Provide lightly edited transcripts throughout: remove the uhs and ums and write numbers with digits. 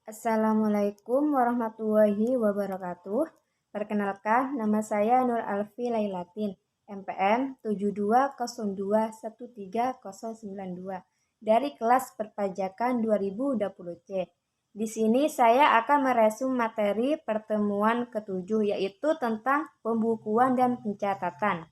Assalamualaikum warahmatullahi wabarakatuh. Perkenalkan, nama saya Nur Alfi Lailatin, MPM 7202130092 dari kelas Perpajakan 2020C. Di sini saya akan meresum materi pertemuan ke-7 yaitu tentang pembukuan dan pencatatan.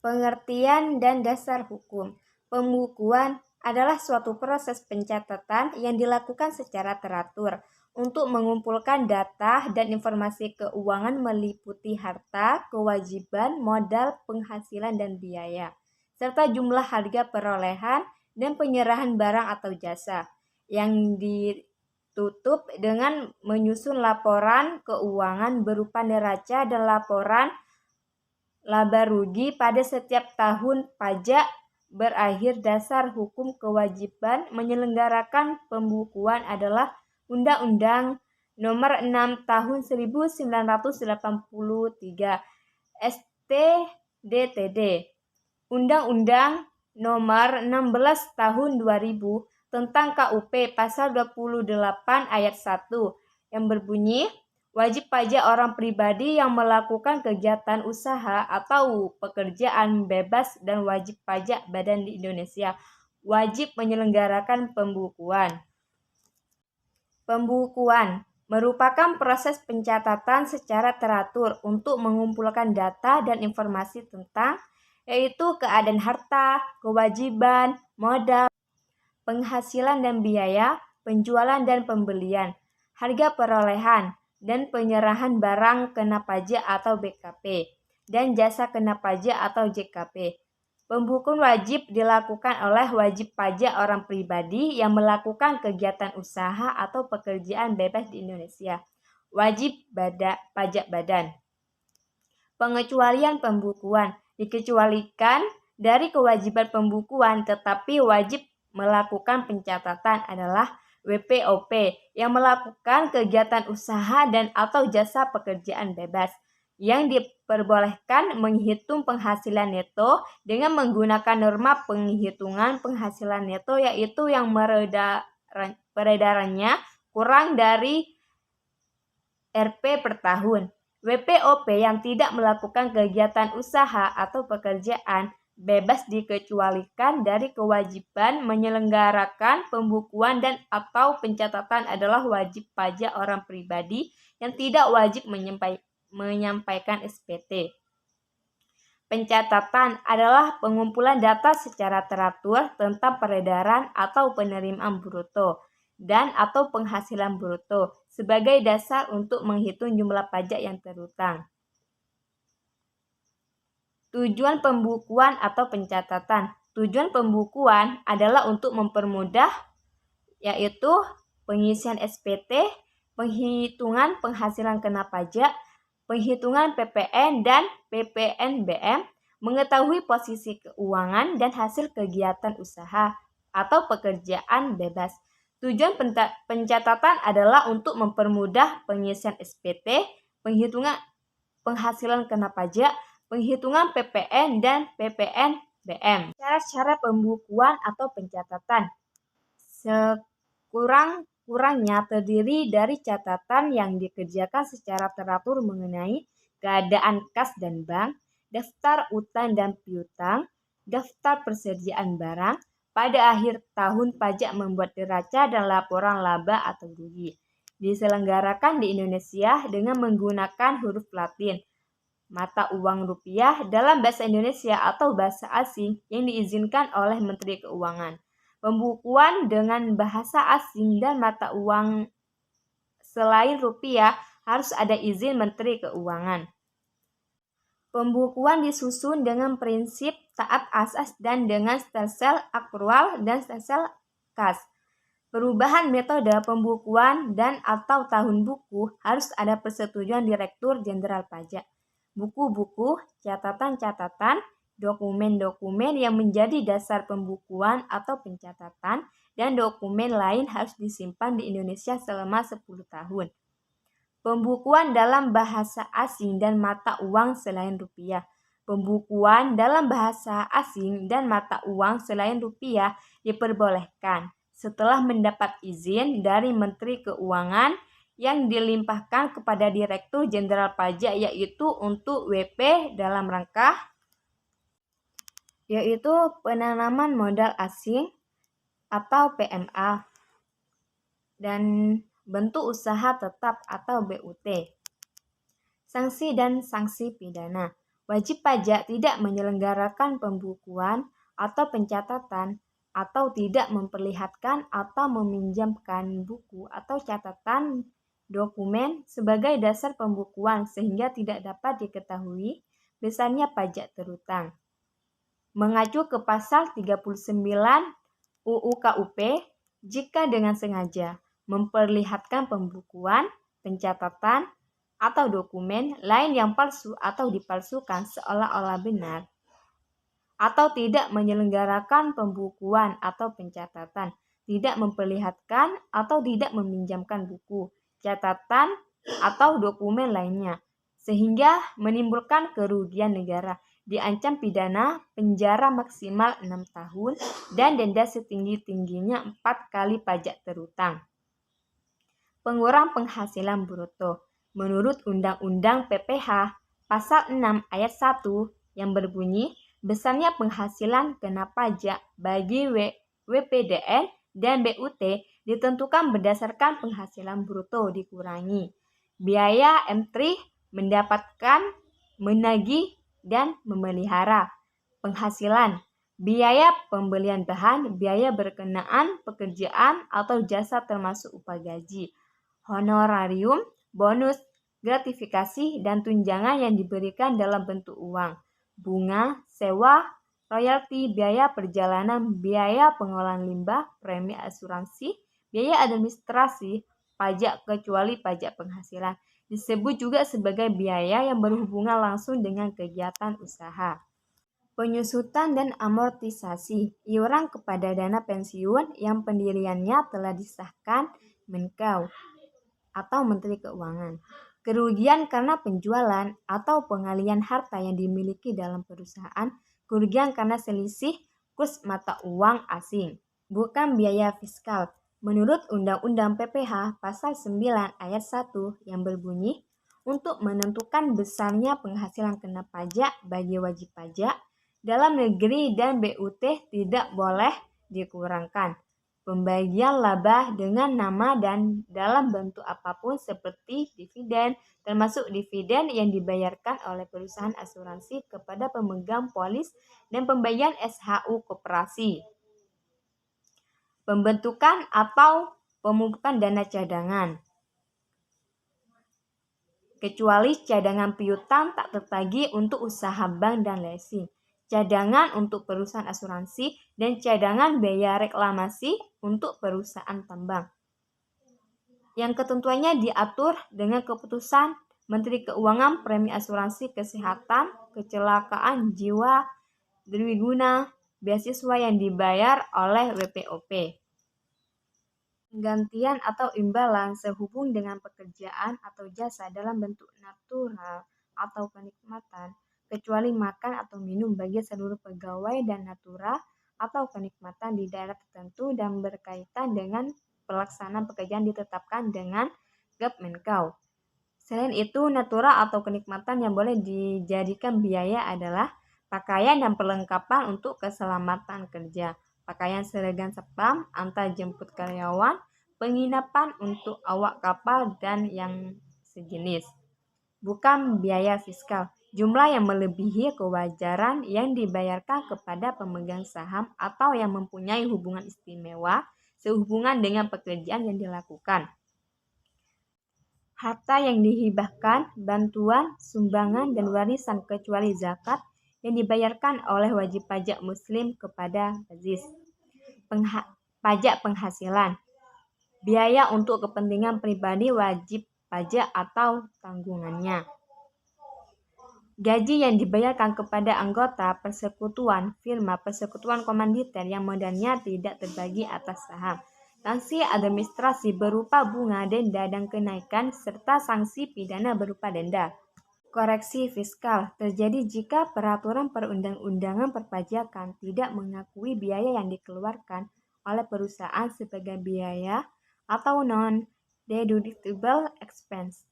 Pengertian dan dasar hukum. Pembukuan adalah suatu proses pencatatan yang dilakukan secara teratur untuk mengumpulkan data dan informasi keuangan meliputi harta, kewajiban, modal, penghasilan, dan biaya, serta jumlah harga perolehan dan penyerahan barang atau jasa yang ditutup dengan menyusun laporan keuangan berupa neraca dan laporan laba rugi pada setiap tahun pajak berakhir. Dasar hukum kewajiban menyelenggarakan pembukuan adalah Undang-Undang Nomor 6 Tahun 1983 STDTD, Undang-Undang Nomor 16 Tahun 2000 tentang KUP Pasal 28 Ayat 1 yang berbunyi, wajib pajak orang pribadi yang melakukan kegiatan usaha atau pekerjaan bebas dan wajib pajak badan di Indonesia wajib menyelenggarakan pembukuan. Pembukuan merupakan proses pencatatan secara teratur untuk mengumpulkan data dan informasi tentang yaitu keadaan harta, kewajiban, modal, penghasilan dan biaya, penjualan dan pembelian, harga perolehan, dan penyerahan barang kena pajak atau BKP, dan jasa kena pajak atau JKP. Pembukuan wajib dilakukan oleh wajib pajak orang pribadi yang melakukan kegiatan usaha atau pekerjaan bebas di Indonesia. Wajib pajak badan. Pengecualian pembukuan dikecualikan dari kewajiban pembukuan, tetapi wajib melakukan pencatatan adalah WPOP yang melakukan kegiatan usaha dan atau jasa pekerjaan bebas, yang diperbolehkan menghitung penghasilan neto dengan menggunakan norma penghitungan penghasilan neto yaitu yang peredarannya kurang dari Rp per tahun. WPOP yang tidak melakukan kegiatan usaha atau pekerjaan bebas dikecualikan dari kewajiban menyelenggarakan pembukuan dan atau pencatatan adalah wajib pajak orang pribadi yang tidak wajib menyampaikan SPT. Pencatatan adalah pengumpulan data secara teratur tentang peredaran atau penerimaan bruto dan atau penghasilan bruto sebagai dasar untuk menghitung jumlah pajak yang terhutang. Tujuan pembukuan atau pencatatan. Tujuan pembukuan adalah untuk mempermudah yaitu pengisian SPT, penghitungan penghasilan kena pajak, penghitungan PPN dan PPNBM, mengetahui posisi keuangan dan hasil kegiatan usaha atau pekerjaan bebas. Tujuan pencatatan adalah untuk mempermudah pengisian SPT, penghitungan penghasilan kena pajak, penghitungan PPN dan PPNBM. Cara-cara pembukuan atau pencatatan sekurang-kurangnya terdiri dari catatan yang dikerjakan secara teratur mengenai keadaan kas dan bank, daftar utang dan piutang, daftar persediaan barang. Pada akhir tahun pajak membuat neraca dan laporan laba atau rugi. Diselenggarakan di Indonesia dengan menggunakan huruf Latin, mata uang rupiah dalam bahasa Indonesia atau bahasa asing yang diizinkan oleh Menteri Keuangan. Pembukuan dengan bahasa asing dan mata uang selain rupiah harus ada izin Menteri Keuangan. Pembukuan disusun dengan prinsip taat asas dan dengan stelsel akrual dan stelsel kas. Perubahan metode pembukuan dan atau tahun buku harus ada persetujuan Direktur Jenderal Pajak. Buku-buku, catatan-catatan, dokumen-dokumen yang menjadi dasar pembukuan atau pencatatan, dan dokumen lain harus disimpan di Indonesia selama 10 tahun. Pembukuan dalam bahasa asing dan mata uang selain rupiah. Pembukuan dalam bahasa asing dan mata uang selain rupiah diperbolehkan setelah mendapat izin dari Menteri Keuangan yang dilimpahkan kepada Direktur Jenderal Pajak, yaitu untuk WP dalam rangka yaitu penanaman modal asing atau PMA dan bentuk usaha tetap atau BUT. Sanksi dan sanksi pidana. Wajib pajak tidak menyelenggarakan pembukuan atau pencatatan atau tidak memperlihatkan atau meminjamkan buku atau catatan dokumen sebagai dasar pembukuan sehingga tidak dapat diketahui besarnya pajak terhutang. Mengacu ke pasal 39 UU KUP, jika dengan sengaja memperlihatkan pembukuan, pencatatan, atau dokumen lain yang palsu atau dipalsukan seolah-olah benar, atau tidak menyelenggarakan pembukuan atau pencatatan, tidak memperlihatkan atau tidak meminjamkan buku, catatan, atau dokumen lainnya, sehingga menimbulkan kerugian negara, diancam pidana penjara maksimal 6 tahun dan denda setinggi-tingginya 4 kali pajak terhutang. Pengurang penghasilan bruto. Menurut Undang-Undang PPH Pasal 6 Ayat 1 yang berbunyi, besarnya penghasilan kena pajak bagi WPDN dan BUT ditentukan berdasarkan penghasilan bruto dikurangi biaya M3 mendapatkan, menagih, dan memelihara penghasilan, biaya pembelian bahan, biaya berkenaan pekerjaan atau jasa termasuk upah gaji, honorarium, bonus, gratifikasi, dan tunjangan yang diberikan dalam bentuk uang, bunga, sewa, royalti, biaya perjalanan, biaya pengolahan limbah, premi asuransi, biaya administrasi, pajak kecuali pajak penghasilan. Disebut juga sebagai biaya yang berhubungan langsung dengan kegiatan usaha. Penyusutan dan amortisasi iuran kepada dana pensiun yang pendiriannya telah disahkan Menkeu atau Menteri Keuangan. Kerugian karena penjualan atau pengalihan harta yang dimiliki dalam perusahaan, kerugian karena selisih kurs mata uang asing, bukan biaya fiskal. Menurut Undang-Undang PPH Pasal 9 Ayat 1 yang berbunyi, untuk menentukan besarnya penghasilan kena pajak bagi wajib pajak dalam negeri dan BUT tidak boleh dikurangkan pembagian laba dengan nama dan dalam bentuk apapun seperti dividen, termasuk dividen yang dibayarkan oleh perusahaan asuransi kepada pemegang polis dan pembagian SHU koperasi. Pembentukan atau pemupukan dana cadangan. Kecuali cadangan piutang tak tertagih untuk usaha bank dan leasing, cadangan untuk perusahaan asuransi, dan cadangan biaya reklamasi untuk perusahaan tambang. Yang ketentuannya diatur dengan keputusan Menteri Keuangan premi asuransi kesehatan, kecelakaan jiwa, derwiguna, beasiswa yang dibayar oleh WPOP. Gantian atau imbalan sehubung dengan pekerjaan atau jasa dalam bentuk natural atau kenikmatan, kecuali makan atau minum bagi seluruh pegawai dan natural atau kenikmatan di daerah tertentu dan berkaitan dengan pelaksanaan pekerjaan ditetapkan dengan Menkeu. Selain itu, natural atau kenikmatan yang boleh dijadikan biaya adalah pakaian dan perlengkapan untuk keselamatan kerja, pakaian seragam spam, antar jemput karyawan, penginapan untuk awak kapal, dan yang sejenis. Bukan biaya fiskal, jumlah yang melebihi kewajaran yang dibayarkan kepada pemegang saham atau yang mempunyai hubungan istimewa sehubungan dengan pekerjaan yang dilakukan. Harta yang dihibahkan, bantuan, sumbangan, dan warisan kecuali zakat yang dibayarkan oleh wajib pajak muslim kepada bazis. Pajak penghasilan. Biaya untuk kepentingan pribadi wajib pajak atau tanggungannya. Gaji yang dibayarkan kepada anggota persekutuan, firma, persekutuan komanditer yang modalnya tidak terbagi atas saham. Sanksi administrasi berupa bunga, denda, dan kenaikan, serta sanksi pidana berupa denda. Koreksi fiskal terjadi jika peraturan perundang-undangan perpajakan tidak mengakui biaya yang dikeluarkan oleh perusahaan sebagai biaya atau non-deductible expense.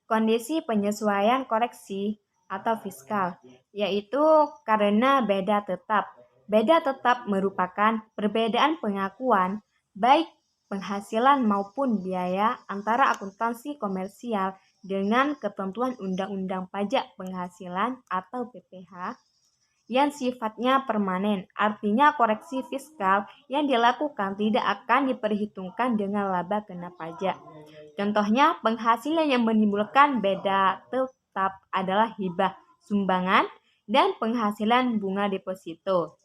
Kondisi penyesuaian koreksi atau fiskal, yaitu karena beda tetap. Beda tetap merupakan perbedaan pengakuan, baik penghasilan maupun biaya antara akuntansi komersial dengan ketentuan Undang-Undang Pajak Penghasilan atau PPh yang sifatnya permanen. Artinya koreksi fiskal yang dilakukan tidak akan diperhitungkan dengan laba kena pajak. Contohnya, penghasilan yang menimbulkan beda tetap adalah hibah, sumbangan, dan penghasilan bunga deposito.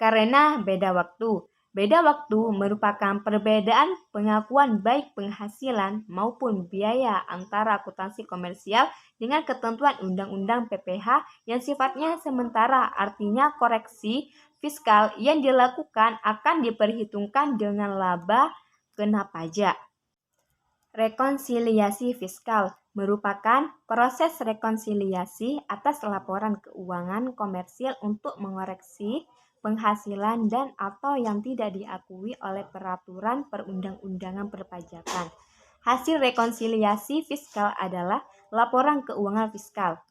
Karena beda waktu. Beda waktu merupakan perbedaan pengakuan baik penghasilan maupun biaya antara akuntansi komersial dengan ketentuan Undang-Undang PPh yang sifatnya sementara. Artinya koreksi fiskal yang dilakukan akan diperhitungkan dengan laba kena pajak. Rekonsiliasi fiskal merupakan proses rekonsiliasi atas laporan keuangan komersil untuk mengoreksi penghasilan dan atau yang tidak diakui oleh peraturan perundang-undangan perpajakan. Hasil rekonsiliasi fiskal adalah laporan keuangan fiskal.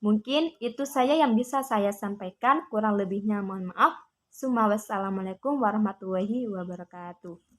Mungkin itu saja yang bisa saya sampaikan, kurang lebihnya mohon maaf. Wassalamualaikum warahmatullahi wabarakatuh.